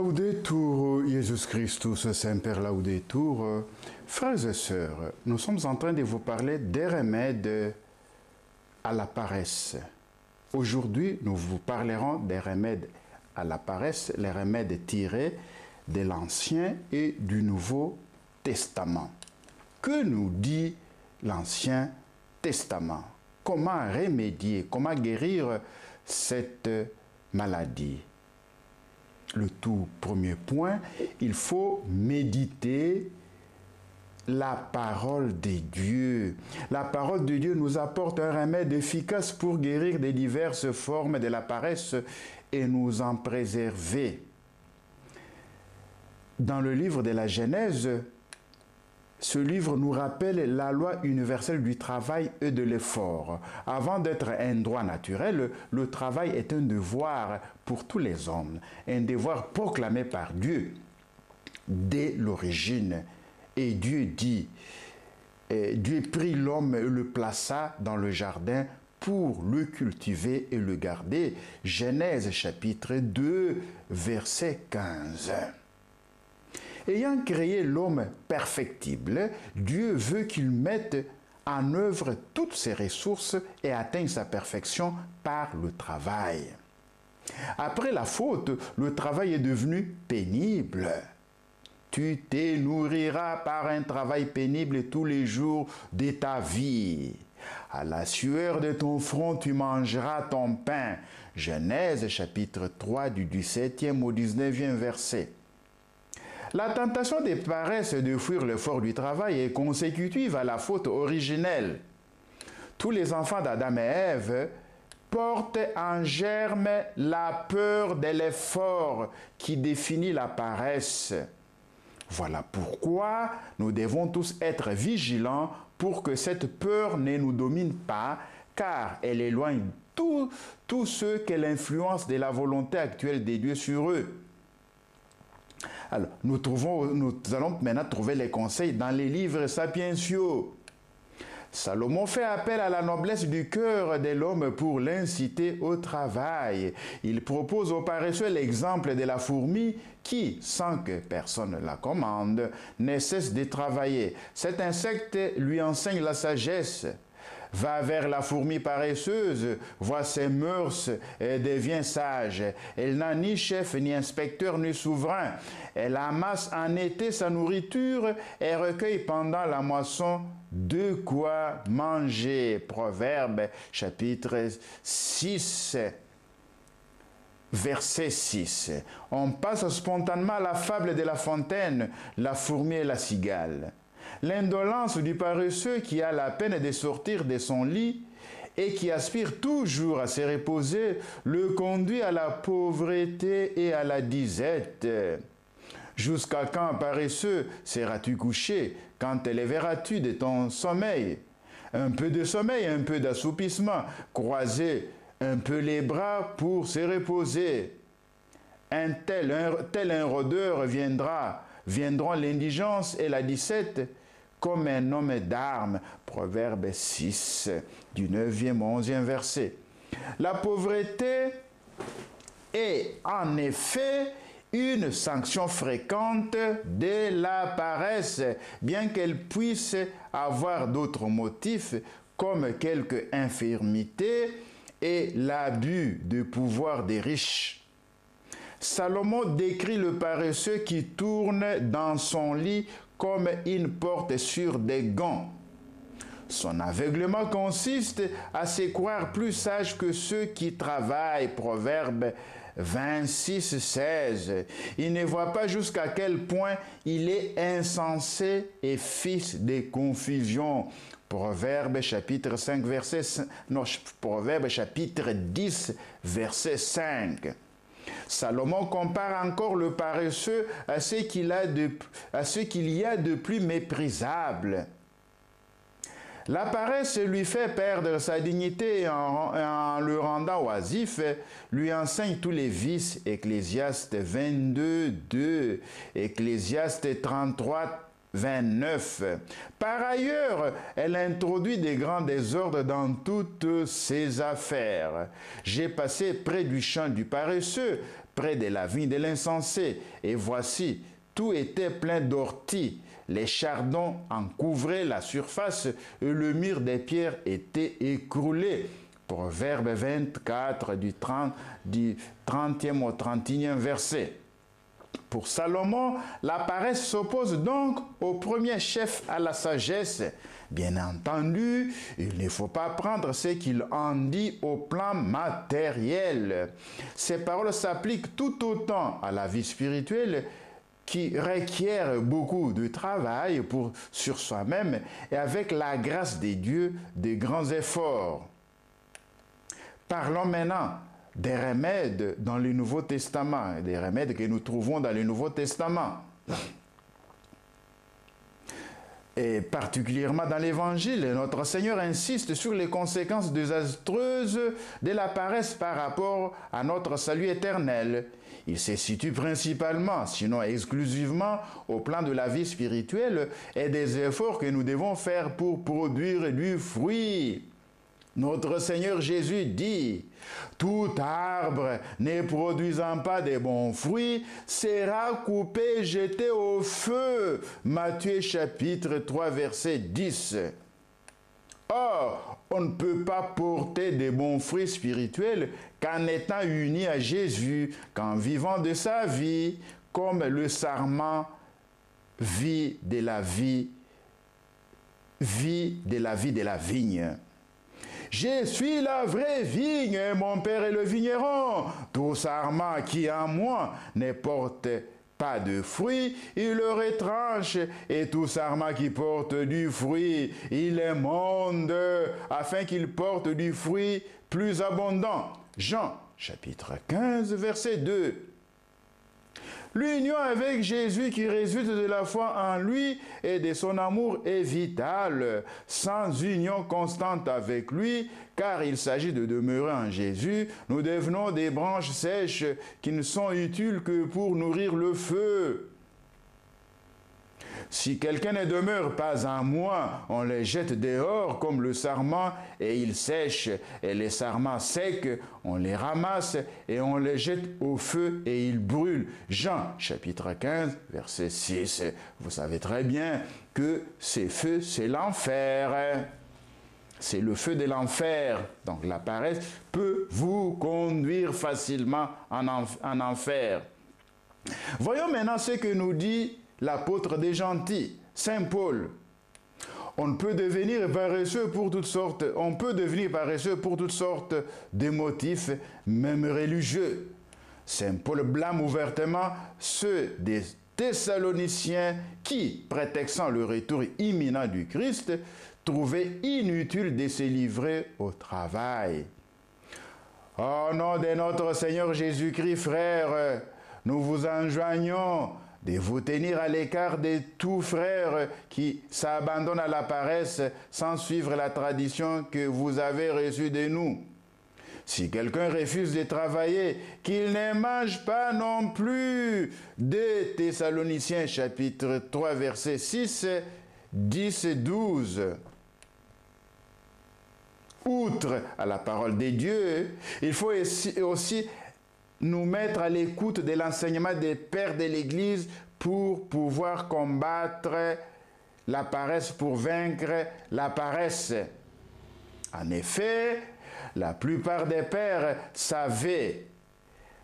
Laudetur Jesus Christus, Semper Laudetur. Frères et sœurs, nous sommes en train de vous parler des remèdes à la paresse. Aujourd'hui, nous vous parlerons des remèdes à la paresse, les remèdes tirés de l'Ancien et du Nouveau Testament. Que nous dit l'Ancien Testament? Comment remédier, comment guérir cette maladie? Le tout premier point, il faut méditer la parole de Dieu. La parole de Dieu nous apporte un remède efficace pour guérir des diverses formes de la paresse et nous en préserver. Dans le livre de la Genèse, ce livre nous rappelle la loi universelle du travail et de l'effort. Avant d'être un droit naturel, le travail est un devoir pour tous les hommes, un devoir proclamé par Dieu dès l'origine. Et Dieu dit, Dieu prit l'homme et le plaça dans le jardin pour le cultiver et le garder. Genèse chapitre 2, verset 15. Ayant créé l'homme perfectible, Dieu veut qu'il mette en œuvre toutes ses ressources et atteigne sa perfection par le travail. Après la faute, le travail est devenu pénible. Tu te nourriras par un travail pénible tous les jours de ta vie. À la sueur de ton front, tu mangeras ton pain. Genèse chapitre 3 du 17e au 19e verset. La tentation de paresse et de fuir l'effort du travail est consécutive à la faute originelle. Tous les enfants d'Adam et Ève portent en germe la peur de l'effort qui définit la paresse. Voilà pourquoi nous devons tous être vigilants pour que cette peur ne nous domine pas, car elle éloigne tous ceux qu'elle influence de la volonté actuelle de Dieu sur eux. Alors, nous allons maintenant trouver les conseils dans les livres sapientiaux. Salomon fait appel à la noblesse du cœur de l'homme pour l'inciter au travail. Il propose aux paresseux l'exemple de la fourmi qui, sans que personne la commande, ne cesse de travailler. Cet insecte lui enseigne la sagesse. Va vers la fourmi paresseuse, voit ses mœurs et devient sage. Elle n'a ni chef, ni inspecteur, ni souverain. Elle amasse en été sa nourriture et recueille pendant la moisson de quoi manger. Proverbe chapitre 6. Verset 6. On passe spontanément à la fable de la fontaine, la fourmi et la cigale. L'indolence du paresseux qui a la peine de sortir de son lit et qui aspire toujours à se reposer le conduit à la pauvreté et à la disette. Jusqu'à quand, paresseux, seras-tu couché? Quand te lèveras-tu de ton sommeil? Un peu de sommeil, un peu d'assoupissement, croiser un peu les bras pour se reposer. Tel un rôdeur viendront l'indigence et la disette comme un homme d'armes. Proverbe 6, du 9e au 11e verset. La pauvreté est en effet une sanction fréquente de la paresse, bien qu'elle puisse avoir d'autres motifs comme quelques infirmités et l'abus de pouvoir des riches. Salomon décrit le paresseux qui tourne dans son lit comme une porte sur des gants. Son aveuglement consiste à se croire plus sage que ceux qui travaillent. Proverbe 26, 16. Il ne voit pas jusqu'à quel point il est insensé et fils de confusion. Proverbe chapitre 5, Proverbe chapitre 10, verset 5. Salomon compare encore le paresseux à ce qu'il y a de plus méprisable. La paresse lui fait perdre sa dignité en le rendant oisif, lui enseigne tous les vices. Ecclésiaste 22, 2, Ecclésiaste 33, 29. Par ailleurs, elle introduit des grands désordres dans toutes ses affaires. J'ai passé près du champ du paresseux, près de la vigne de l'insensé, et voici, tout était plein d'orties. Les chardons en couvraient la surface et le mur des pierres était écroulé. Proverbe 24 du 30e au 31e verset. Pour Salomon, la paresse s'oppose donc au premier chef à la sagesse. Bien entendu, il ne faut pas prendre ce qu'il en dit au plan matériel. Ces paroles s'appliquent tout autant à la vie spirituelle qui requiert beaucoup de travail sur soi-même et avec la grâce de Dieu, de grands efforts. Parlons maintenant des remèdes dans le Nouveau Testament, des remèdes que nous trouvons dans le Nouveau Testament. Et particulièrement dans l'Évangile, notre Seigneur insiste sur les conséquences désastreuses de la paresse par rapport à notre salut éternel. Il se situe principalement, sinon exclusivement, au plan de la vie spirituelle et des efforts que nous devons faire pour produire du fruit. Notre Seigneur Jésus dit, « Tout arbre ne produisant pas de bons fruits sera coupé et jeté au feu. » Matthieu chapitre 3 verset 10. Or, on ne peut pas porter de bons fruits spirituels qu'en étant uni à Jésus, qu'en vivant de sa vie, comme le sarment vit de la vie de la vigne. Je suis la vraie vigne, mon Père est le vigneron. Tout sarment qui en moi ne porte pas de fruit, il le retranche, et tout sarment qui porte du fruit, il émonde, afin qu'il porte du fruit plus abondant. Jean, chapitre 15, verset 2. L'union avec Jésus qui résulte de la foi en lui et de son amour est vitale. Sans union constante avec lui, car il s'agit de demeurer en Jésus, nous devenons des branches sèches qui ne sont utiles que pour nourrir le feu. Si quelqu'un ne demeure pas en moi, on les jette dehors comme le sarment et ils sèchent. Et les sarments secs, on les ramasse et on les jette au feu et ils brûlent. Jean, chapitre 15, verset 6. Vous savez très bien que ces feux, c'est l'enfer. C'est le feu de l'enfer. Donc la paresse peut vous conduire facilement en enfer. Voyons maintenant ce que nous dit l'apôtre des gentils, Saint Paul. On peut devenir paresseux pour toutes sortes de motifs, même religieux. Saint Paul blâme ouvertement ceux des Thessaloniciens qui, prétextant le retour imminent du Christ, trouvaient inutile de se livrer au travail. Au nom de notre Seigneur Jésus-Christ, frères, nous vous enjoignons de vous tenir à l'écart de tout frère qui s'abandonne à la paresse sans suivre la tradition que vous avez reçue de nous. Si quelqu'un refuse de travailler, qu'il ne mange pas non plus. 2 Thessaloniciens chapitre 3 verset 6, 10 et 12. Outre à la parole de Dieu, il faut aussi nous mettre à l'écoute de l'enseignement des pères de l'Église pour pouvoir combattre la paresse, pour vaincre la paresse. En effet, la plupart des pères savaient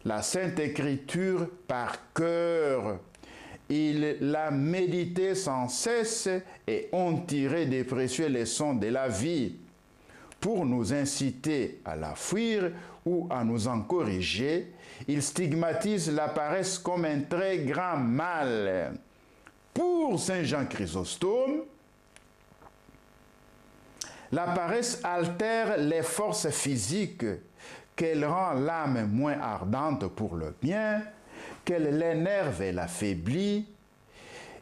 la Sainte Écriture par cœur. Ils la méditaient sans cesse et ont tiré des précieuses leçons de la vie. Pour nous inciter à la fuir ou à nous en corriger, il stigmatise la paresse comme un très grand mal. Pour Saint Jean Chrysostome, la paresse altère les forces physiques, qu'elle rend l'âme moins ardente pour le bien, qu'elle l'énerve et l'affaiblit.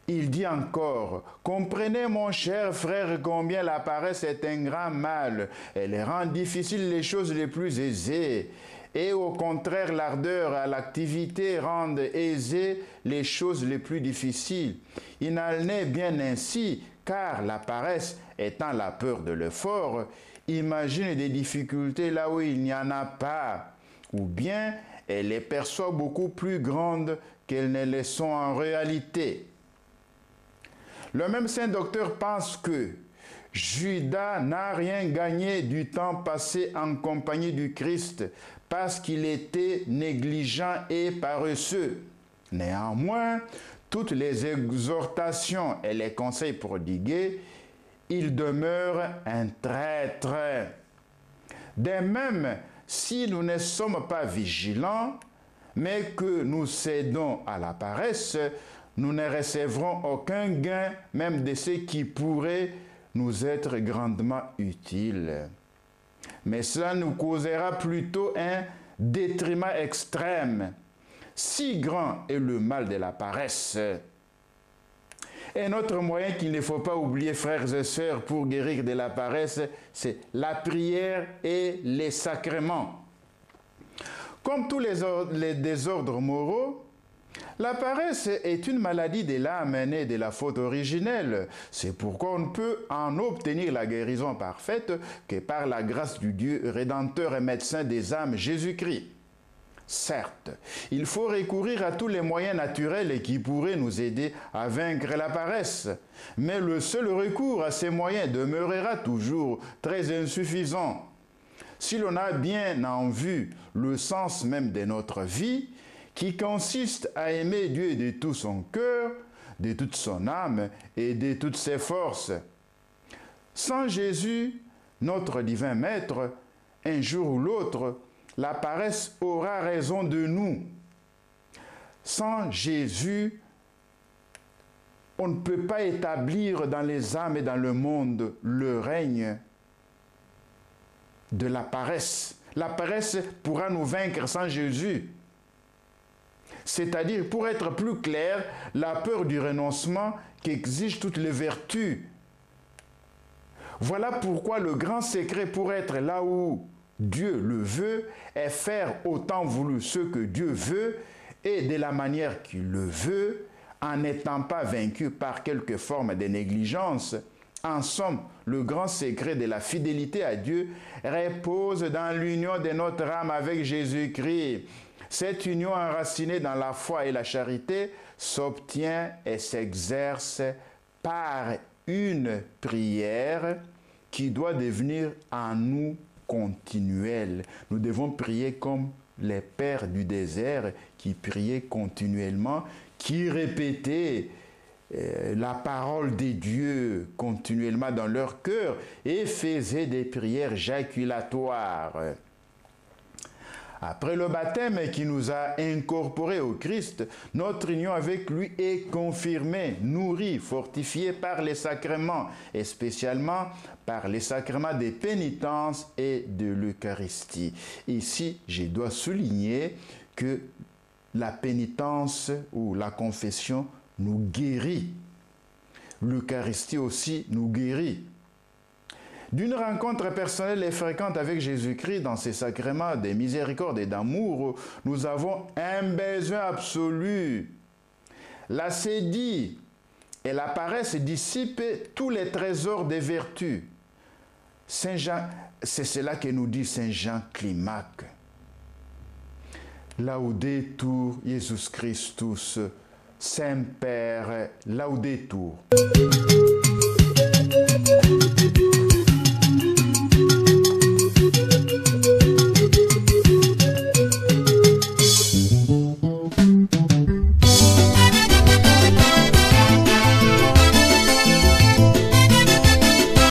Il dit encore, « Comprenez mon cher frère combien la paresse est un grand mal. Elle rend difficiles les choses les plus aisées et au contraire l'ardeur à l'activité rendent aisées les choses les plus difficiles. Il en est bien ainsi, car la paresse étant la peur de l'effort, imagine des difficultés là où il n'y en a pas, ou bien elle les perçoit beaucoup plus grandes qu'elles ne les sont en réalité. Le même saint docteur pense que Judas n'a rien gagné du temps passé en compagnie du Christ parce qu'il était négligent et paresseux. Néanmoins, toutes les exhortations et les conseils prodigués, il demeure un traître. De même, si nous ne sommes pas vigilants, mais que nous cédons à la paresse, nous ne recevrons aucun gain, même de ce qui pourrait nous être grandement utile. Mais cela nous causera plutôt un détriment extrême. Si grand est le mal de la paresse. Un autre moyen qu'il ne faut pas oublier, frères et sœurs, pour guérir de la paresse, c'est la prière et les sacrements. Comme tous les désordres moraux, la paresse est une maladie de l'âme née de la faute originelle. C'est pourquoi on ne peut en obtenir la guérison parfaite que par la grâce du Dieu rédempteur et médecin des âmes, Jésus-Christ. Certes, il faut recourir à tous les moyens naturels qui pourraient nous aider à vaincre la paresse, mais le seul recours à ces moyens demeurera toujours très insuffisant. Si l'on a bien en vue le sens même de notre vie, qui consiste à aimer Dieu de tout son cœur, de toute son âme et de toutes ses forces. Sans Jésus, notre divin Maître, un jour ou l'autre, la paresse aura raison de nous. Sans Jésus, on ne peut pas établir dans les âmes et dans le monde le règne de la paresse. La paresse pourra nous vaincre sans Jésus. C'est-à-dire, pour être plus clair, la peur du renoncement qu'exigent toutes les vertus. Voilà pourquoi le grand secret pour être là où Dieu le veut est faire autant voulu ce que Dieu veut et de la manière qu'il le veut, en n'étant pas vaincu par quelque forme de négligence. En somme, le grand secret de la fidélité à Dieu repose dans l'union de notre âme avec Jésus-Christ. Cette union enracinée dans la foi et la charité s'obtient et s'exerce par une prière qui doit devenir en nous continuelle. Nous devons prier comme les pères du désert qui priaient continuellement, qui répétaient la parole de Dieu continuellement dans leur cœur et faisaient des prières jaculatoires. Après le baptême qui nous a incorporés au Christ, notre union avec lui est confirmée, nourrie, fortifiée par les sacrements, et spécialement par les sacrements des pénitences et de l'Eucharistie. Ici, je dois souligner que la pénitence ou la confession nous guérit. L'Eucharistie aussi nous guérit. D'une rencontre personnelle et fréquente avec Jésus-Christ dans ses sacrements de miséricorde et d'amour, nous avons un besoin absolu. La sédie et la paresse dissipent tous les trésors des vertus. Saint Jean, c'est cela que nous dit Saint Jean Climac. Laudetur Jesus Christus, Saint-Père, Laudetur.